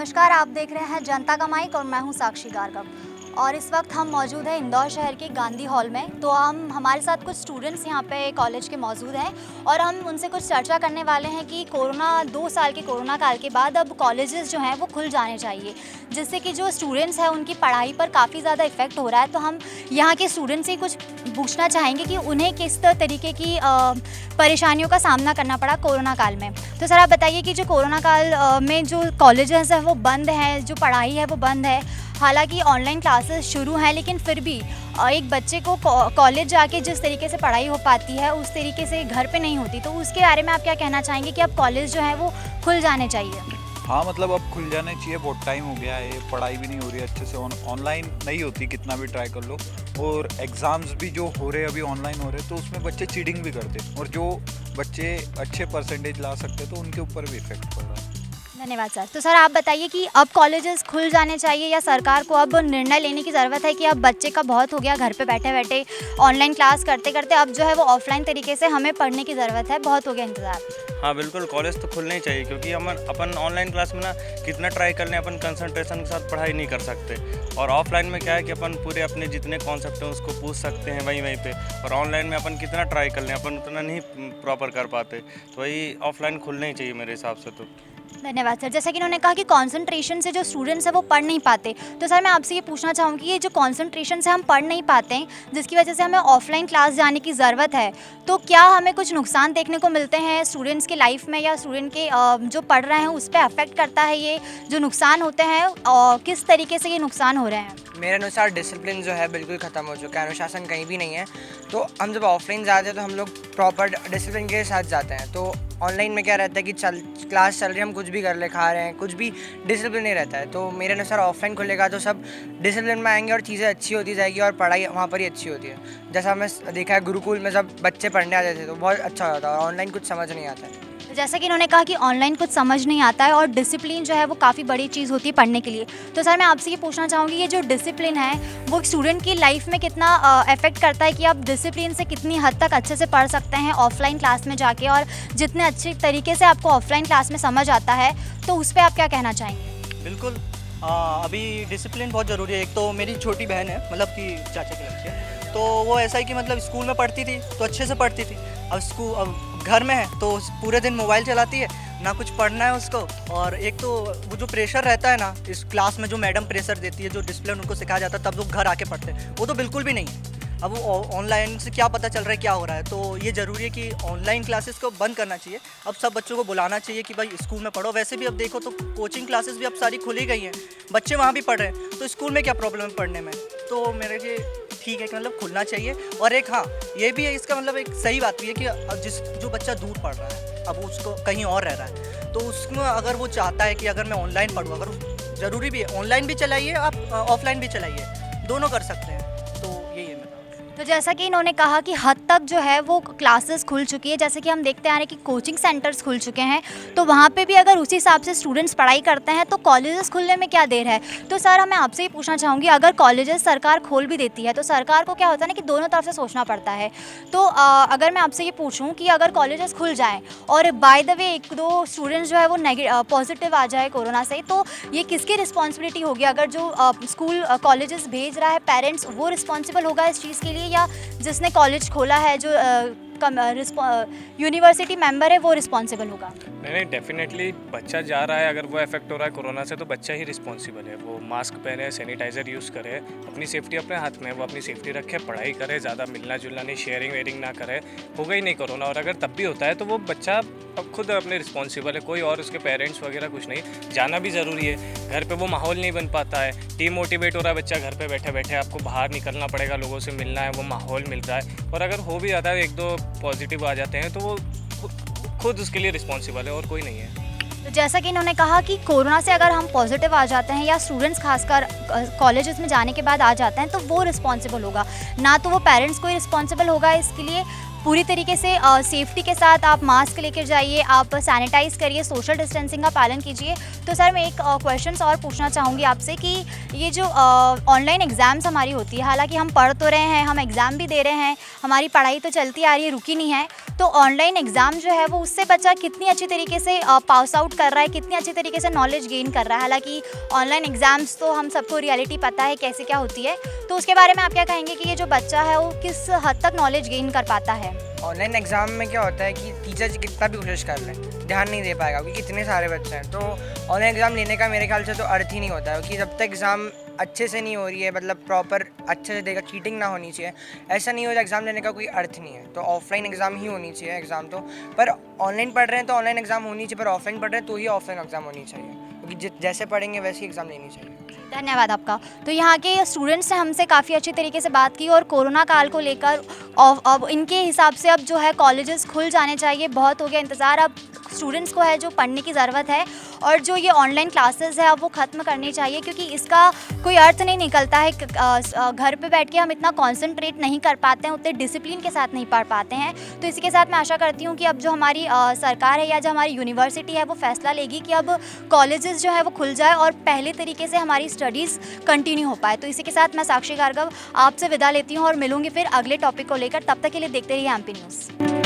नमस्कार, आप देख रहे हैं जनता का माइक और मैं हूं साक्षी गार्गव। और इस वक्त हम मौजूद हैं इंदौर शहर के गांधी हॉल में। तो हमारे साथ कुछ स्टूडेंट्स यहां पे कॉलेज के मौजूद हैं और हम उनसे कुछ चर्चा करने वाले हैं कि 2 साल के कोरोना काल के बाद अब कॉलेजेस जो हैं वो खुल जाने चाहिए, जिससे कि जो स्टूडेंट्स हैं उनकी पढ़ाई पर काफ़ी ज़्यादा इफ़ेक्ट हो रहा है। तो हम यहाँ के स्टूडेंट्स से कुछ पूछना चाहेंगे कि उन्हें किस तरीके की परेशानियों का सामना करना पड़ा कोरोना काल में। तो सर आप बताइए कि जो कोरोना काल में जो कॉलेजेस हैं वो बंद हैं, जो पढ़ाई है वो बंद है। हालांकि ऑनलाइन क्लासेस शुरू हैं, लेकिन फिर भी एक बच्चे को कॉलेज जाके जिस तरीके से पढ़ाई हो पाती है उस तरीके से घर पे नहीं होती। तो उसके बारे में आप क्या कहना चाहेंगे कि अब कॉलेज जो है वो खुल जाने चाहिए? हाँ, मतलब अब खुल जाने चाहिए। बहुत टाइम हो गया है, पढ़ाई भी नहीं हो रही अच्छे से, ऑनलाइन नहीं होती कितना भी ट्राई कर लो। और एग्ज़ाम्स भी जो हो रहे हैं अभी ऑनलाइन हो रहे हैं, तो उसमें बच्चे चीटिंग भी करते हैं और जो बच्चे अच्छे परसेंटेज ला सकते हैं तो उनके ऊपर भी इफेक्ट पड़ रहा है। धन्यवाद सर। तो सर आप बताइए कि अब कॉलेजेस खुल जाने चाहिए या सरकार को अब निर्णय लेने की ज़रूरत है कि अब बच्चे का बहुत हो गया घर पे बैठे बैठे ऑनलाइन क्लास करते करते, अब जो है वो ऑफलाइन तरीके से हमें पढ़ने की ज़रूरत है, बहुत हो गया इंतज़ार। हाँ बिल्कुल, कॉलेज तो खुलने ही चाहिए क्योंकि हम अपन ऑनलाइन क्लास में ना कितना ट्राई कर लें अपन कंसंट्रेशन के साथ पढ़ाई नहीं कर सकते। और ऑफलाइन में क्या है कि अपन पूरे अपने जितने कॉन्सेप्ट हैं उसको पूछ सकते हैं वहीं पे। और ऑनलाइन में अपन कितना ट्राई कर लें अपन उतना नहीं प्रॉपर कर पाते। तो वही ऑफलाइन खुलने ही चाहिए मेरे हिसाब से। तो धन्यवाद सर। जैसा कि उन्होंने कहा कि कंसंट्रेशन से जो स्टूडेंट्स हैं वो पढ़ नहीं पाते, तो सर मैं आपसे ये पूछना चाहूँगी ये जो कंसंट्रेशन से हम पढ़ नहीं पाते हैं, जिसकी वजह से हमें ऑफलाइन क्लास जाने की ज़रूरत है, तो क्या हमें कुछ नुकसान देखने को मिलते हैं स्टूडेंट्स के लाइफ में, या स्टूडेंट के जो पढ़ रहे हैं उस पर अफेक्ट करता है ये जो नुकसान होते हैं, और किस तरीके से ये नुकसान हो रहे हैं? मेरे अनुसार डिसिप्लिन जो है बिल्कुल ख़त्म हो चुका है, अनुशासन कहीं भी नहीं है। तो हम जब ऑफलाइन जाते हैं तो हम लोग प्रॉपर डिसिप्लिन के साथ जाते हैं। तो ऑनलाइन में क्या रहता है कि क्लास चल रही है, हम कुछ भी कर ले, खा रहे हैं, कुछ भी डिसिप्लिन नहीं रहता है। तो मेरे अनुसार ऑफलाइन खुलेगा तो सब डिसिप्लिन में आएंगे और चीज़ें अच्छी होती जाएगी और पढ़ाई वहाँ पर ही अच्छी होती है। जैसा हमने देखा है गुरुकुल में जब बच्चे पढ़ने आते थे तो बहुत अच्छा होता है, और ऑनलाइन कुछ समझ नहीं आता है। जैसा कि इन्होंने कहा कि ऑनलाइन कुछ समझ नहीं आता है और डिसिप्लिन जो है वो काफ़ी बड़ी चीज़ होती है पढ़ने के लिए। तो सर मैं आपसे ये पूछना चाहूँगी ये जो डिसिप्लिन है वो स्टूडेंट की लाइफ में कितना अफेक्ट करता है कि आप डिसिप्लिन से कितनी हद तक अच्छे से पढ़ सकते हैं ऑफलाइन क्लास में जाके, और जितने अच्छे तरीके से आपको ऑफलाइन क्लास में समझ आता है, तो उस पर आप क्या कहना चाहेंगे? बिल्कुल, अभी डिसिप्लिन बहुत ज़रूरी है। एक तो मेरी छोटी बहन है, मतलब कि चाचा की लड़की है, तो वो ऐसा है कि मतलब स्कूल में पढ़ती थी तो अच्छे से पढ़ती थी। अब घर में है तो पूरे दिन मोबाइल चलाती है, ना कुछ पढ़ना है उसको। और एक तो वो जो प्रेशर रहता है ना इस क्लास में, जो मैडम प्रेशर देती है, जो डिसिप्लिन उनको सिखाया जाता है तब वो घर आके पढ़ते हैं, वो तो बिल्कुल भी नहीं है। अब वो ऑनलाइन से क्या पता चल रहा है क्या हो रहा है। तो ये ज़रूरी है कि ऑनलाइन क्लासेस को बंद करना चाहिए। अब सब बच्चों को बुलाना चाहिए कि भाई स्कूल में पढ़ो। वैसे भी अब देखो तो कोचिंग क्लासेस भी अब सारी खुली गई हैं, बच्चे वहाँ भी पढ़ रहे हैं, तो स्कूल में क्या प्रॉब्लम है पढ़ने में? तो मेरे लिए ठीक है कि मतलब खुलना चाहिए। और एक हाँ ये भी है, इसका मतलब एक सही बात भी है कि अब जो बच्चा दूर पढ़ रहा है, अब उसको कहीं और रह रहा है, तो उसमें अगर वो चाहता है कि अगर मैं ऑनलाइन पढ़ूँ, अगर ज़रूरी भी है ऑनलाइन भी चलाइए आप ऑफलाइन भी चलाइए, दोनों कर सकते हैं। तो यही है मेरा। तो जैसा कि इन्होंने कहा कि हद तक जो है वो क्लासेस खुल चुकी है, जैसे कि हम देखते आ रहे हैं कि कोचिंग सेंटर्स खुल चुके हैं, तो वहाँ पे भी अगर उसी हिसाब से स्टूडेंट्स पढ़ाई करते हैं तो कॉलेजेस खुलने में क्या देर है? तो सर मैं आपसे ये पूछना चाहूँगी अगर कॉलेजेस सरकार खोल भी देती है तो सरकार को क्या होता है ना कि दोनों तरफ से सोचना पड़ता है। तो अगर मैं आपसे ये पूछूँ कि अगर कॉलेजेस खुल जाएँ और बाय द वे 1-2 स्टूडेंट्स जो है वो पॉजिटिव आ जाए कोरोना से, तो ये किसकी रिस्पॉन्सिबिलिटी होगी? अगर जो स्कूल कॉलेजेस भेज रहा है पेरेंट्स, वो रिस्पॉन्सिबल होगा इस चीज़ के लिए, या जिसने कॉलेज खोला है जो यूनिवर्सिटी मेंबर है वो रिस्पॉन्सिबल होगा? नहीं, डेफिनेटली बच्चा जा रहा है, अगर वो अफेक्ट हो रहा है कोरोना से तो बच्चा ही रिस्पॉन्सिबल है। वो मास्क पहने, सैनिटाइज़र यूज़ करे, अपनी सेफ्टी अपने हाथ में है, वो अपनी सेफ्टी रखे, पढ़ाई करे, ज़्यादा मिलना जुलना नहीं, शेयरिंग वेयरिंग ना करे, होगा ही नहीं कोरोना। और अगर तब भी होता है तो वो बच्चा अब खुद अपने रिस्पॉन्सिबल है, कोई और उसके पेरेंट्स वगैरह कुछ नहीं। जाना भी ज़रूरी है, घर पर वो माहौल नहीं बन पाता है, डीमोटिवेट हो रहा है बच्चा घर पर बैठे बैठे, आपको बाहर निकलना पड़ेगा, लोगों से मिलना है, वो माहौल मिल रहा है। और अगर हो भी जाता है 1-2 पॉजिटिव आ जाते हैं तो वो खुद उसके लिए रिस्पॉन्सिबल है और कोई नहीं है। तो जैसा कि इन्होंने कहा कि कोरोना से अगर हम पॉजिटिव आ जाते हैं या स्टूडेंट्स खासकर कॉलेजेस में जाने के बाद आ जाते हैं तो वो रिस्पॉन्सिबल होगा, ना तो वो पेरेंट्स को ही रिस्पॉन्सिबल होगा इसके लिए। पूरी तरीके से सेफ्टी के साथ आप मास्क लेकर जाइए, आप सैनिटाइज करिए, सोशल डिस्टेंसिंग का पालन कीजिए। तो सर मैं एक क्वेश्चन और पूछना चाहूँगी आपसे कि ये जो ऑनलाइन एग्ज़ाम्स हमारी होती है, हालांकि हम पढ़ तो रहे हैं, हम एग्ज़ाम भी दे रहे हैं, हमारी पढ़ाई तो चलती आ रही है, रुकी नहीं है, तो ऑनलाइन एग्ज़ाम जो है वो उससे बच्चा कितनी अच्छी तरीके से पास आउट कर रहा है, कितनी अच्छी तरीके से नॉलेज गेन कर रहा है। हालांकि ऑनलाइन एग्ज़ाम्स तो हम सबको रियलिटी पता है कैसे क्या होती है, तो उसके बारे में आप क्या कहेंगे कि ये जो बच्चा है वो किस हद तक नॉलेज गेन कर पाता है? ऑनलाइन एग्ज़ाम में क्या होता है कि टीचर कितना भी कोशिश कर लें ध्यान नहीं दे पाएगा, क्योंकि कितने सारे बच्चे हैं। तो ऑनलाइन एग्ज़ाम लेने का मेरे ख्याल से तो अर्थ ही नहीं होता है, क्योंकि जब तक एग्ज़ाम अच्छे से नहीं हो रही है, मतलब प्रॉपर अच्छे से देगा, चीटिंग ना होनी चाहिए, ऐसा नहीं हो जाए एग्ज़ाम लेने का कोई अर्थ नहीं है। तो ऑफलाइन एग्ज़ाम ही होनी चाहिए एग्ज़ाम तो, पर ऑनलाइन पढ़ रहे हैं तो ऑनलाइन एग्ज़ाम होनी चाहिए, पर ऑफलाइन पढ़ रहे हैं तो ही ऑफलाइन एग्ज़ाम होनी चाहिए, क्योंकि जैसे पढ़ेंगे वैसे ही एग्ज़ाम लेनी चाहिए। धन्यवाद आपका। तो यहाँ के स्टूडेंट्स ने हमसे काफ़ी अच्छी तरीके से बात की और कोरोना काल को लेकर अब इनके हिसाब से अब जो है कॉलेजेस खुल जाने चाहिए, बहुत हो गया इंतज़ार, अब स्टूडेंट्स को है जो पढ़ने की ज़रूरत है और जो ये ऑनलाइन क्लासेस है अब वो ख़त्म करनी चाहिए, क्योंकि इसका कोई अर्थ नहीं निकलता है। घर पे बैठ के हम इतना कॉन्सेंट्रेट नहीं कर पाते हैं, उतने डिसिप्लिन के साथ नहीं पढ़ पाते हैं। तो इसी के साथ मैं आशा करती हूँ कि अब जो हमारी सरकार है या जो हमारी यूनिवर्सिटी है वो फैसला लेगी कि अब कॉलेजेस जो है वो खुल जाए और पहले तरीके से हमारी स्टडीज़ कंटिन्यू हो पाए। तो इसी के साथ मैं साक्षी गारगव आपसे विदा लेती हूँ और मिलूंगी फिर अगले टॉपिक को लेकर। तब तक के लिए देखते रहिए एमपी न्यूज़।